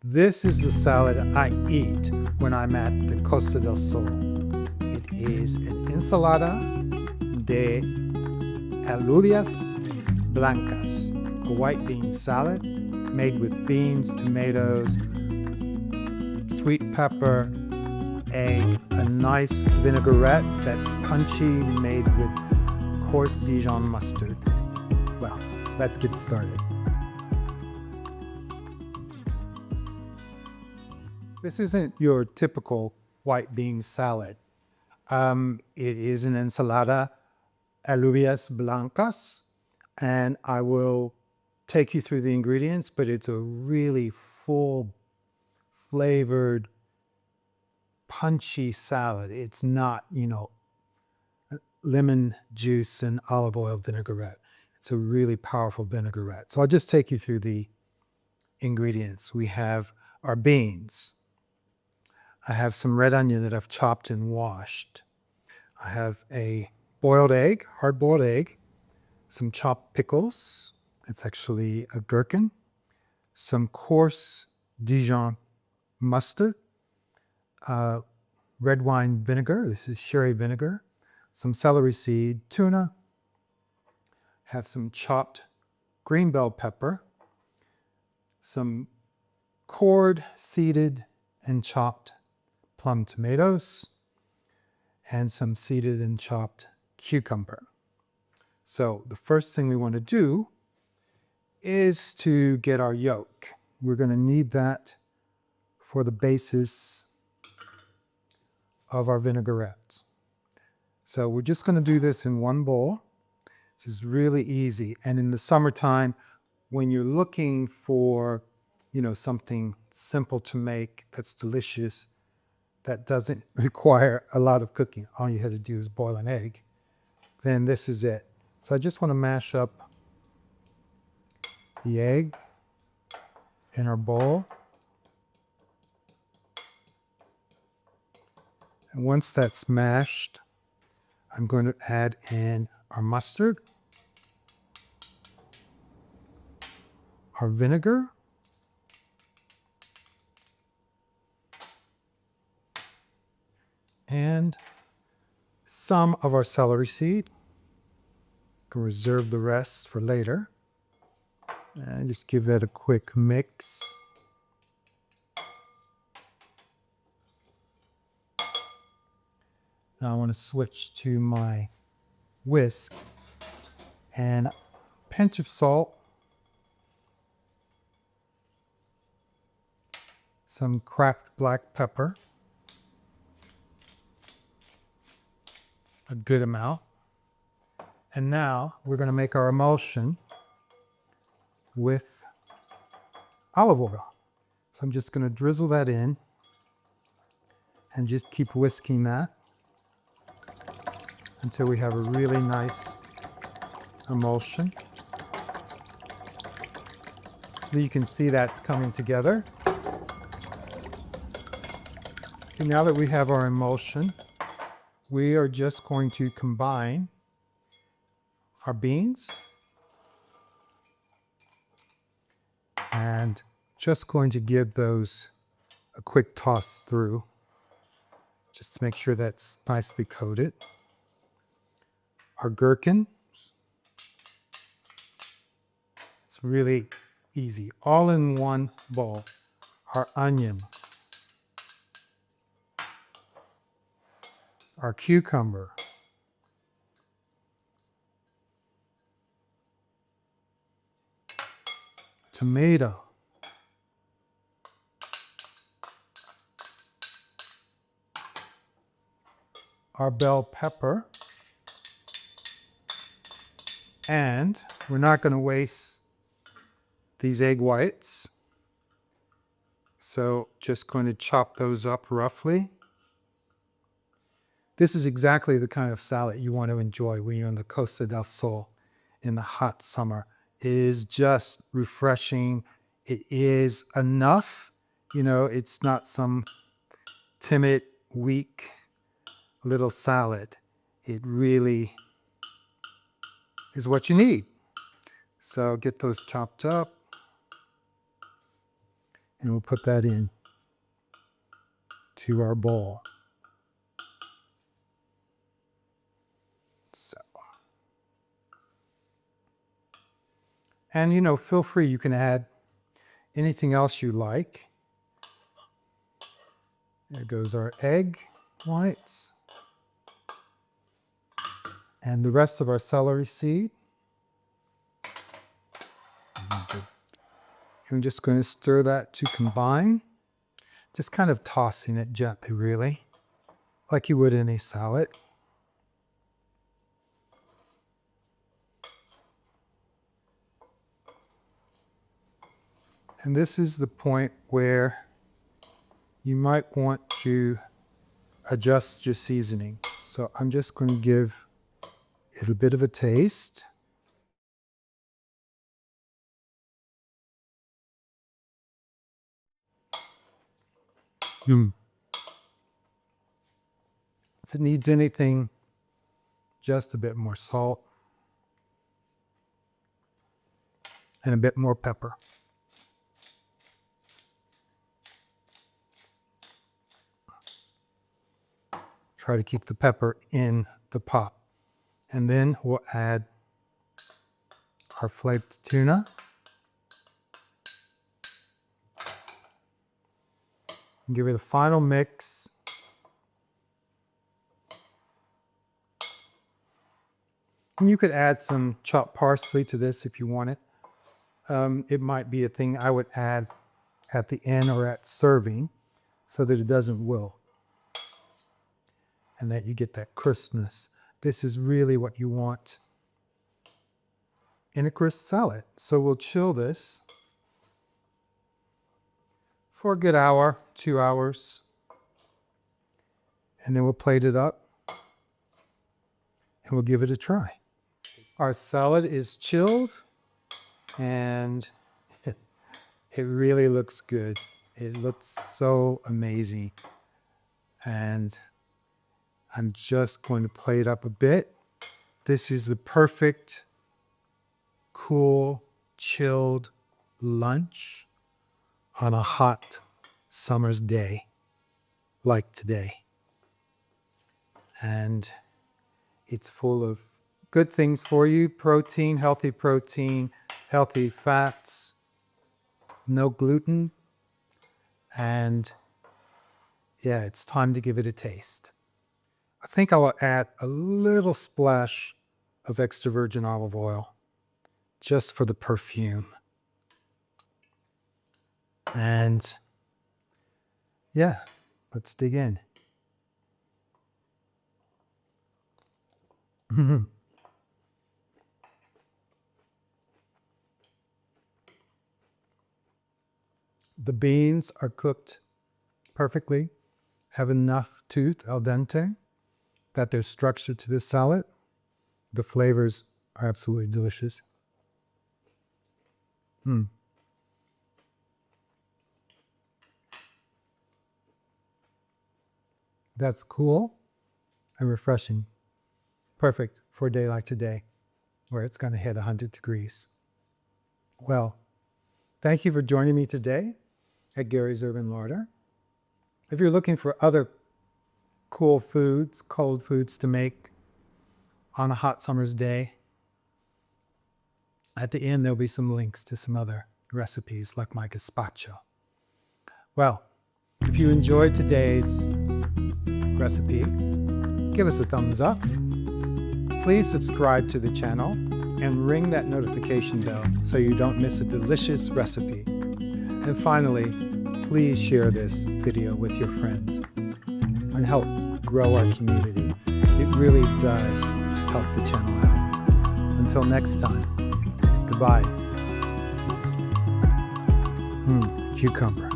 This is the salad I eat when I'm at the Costa del Sol. It is an ensalada de Alubias Blancas, a white bean salad made with beans, tomatoes, sweet pepper, a nice vinaigrette that's punchy, made with coarse Dijon mustard. Well, let's get started. This isn't your typical white bean salad. It is an ensalada Alubias Blancas, and I will take you through the ingredients, but it's a really full, flavored, punchy salad. It's not, lemon juice and olive oil vinaigrette. It's a really powerful vinaigrette. So I'll just take you through the ingredients. We have our beans. I have some red onion that I've chopped and washed. I have a boiled egg, hard-boiled egg, some chopped pickles. It's actually a gherkin. Some coarse Dijon mustard, red wine vinegar. This is sherry vinegar. Some celery seed, tuna. Have some chopped green bell pepper. Some cored, seeded, and chopped plum tomatoes, and some seeded and chopped cucumber. So the first thing we want to do is to get our yolk. We're going to need that for the basis of our vinaigrette. So we're just going to do this in one bowl. This is really easy. And in the summertime, when you're looking for, something simple to make that's delicious, that doesn't require a lot of cooking, all you had to do is boil an egg, then this is it. So I just want to mash up the egg in our bowl. And once that's mashed, I'm going to add in our mustard, our vinegar, and some of our celery seed. Can reserve the rest for later. And just give that a quick mix. Now I want to switch to my whisk and a pinch of salt, some cracked black pepper, a good amount. And now we're going to make our emulsion with olive oil. So I'm just going to drizzle that in and just keep whisking that until we have a really nice emulsion. So you can see that's coming together. Okay, now that we have our emulsion, we are just going to combine our beans and just going to give those a quick toss through just to make sure that's nicely coated. Our gherkin, it's really easy, all in one bowl. Our onion, our cucumber, tomato, our bell pepper, and we're not going to waste these egg whites, so just going to chop those up roughly. This is exactly the kind of salad you want to enjoy when you're in the Costa del Sol in the hot summer. It is just refreshing. It is enough. It's not some timid, weak little salad. It really is what you need. So get those chopped up. And we'll put that in to our bowl. So. And feel free, you can add anything else you like. There goes our egg whites. And the rest of our celery seed. I'm just going to stir that to combine. Just kind of tossing it gently, really, like you would in a salad. And this is the point where you might want to adjust your seasoning. So I'm just going to give it a bit of a taste. If it needs anything, just a bit more salt and a bit more pepper. Try to keep the pepper in the pot. And then we'll add our flaked tuna. Give it a final mix. And you could add some chopped parsley to this if you want it. It might be a thing I would add at the end or at serving so that it doesn't wilt and that you get that crispness. This is really what you want in a crisp salad. So we'll chill this for a good hour, 2 hours, and then we'll plate it up and we'll give it a try. Our salad is chilled and it really looks good. It looks so amazing. And I'm just going to plate up a bit. This is the perfect, cool, chilled lunch on a hot summer's day like today. And it's full of good things for you, protein, healthy fats, no gluten, and yeah, it's time to give it a taste. I think I will add a little splash of extra virgin olive oil just for the perfume. And yeah, let's dig in. The beans are cooked perfectly, have enough tooth, al dente, that there's structure to this salad. The flavors are absolutely delicious. That's cool and refreshing. Perfect for a day like today, where it's going to hit 100 degrees. Well, thank you for joining me today at Gary's Urban Larder. If you're looking for other cool foods, cold foods to make on a hot summer's day, at the end there'll be some links to some other recipes like my gazpacho. Well, if you enjoyed today's recipe, give us a thumbs up. Please subscribe to the channel and ring that notification bell so you don't miss a delicious recipe. And finally, please share this video with your friends and help grow our community. It really does help the channel out. Until next time, goodbye. Cucumber.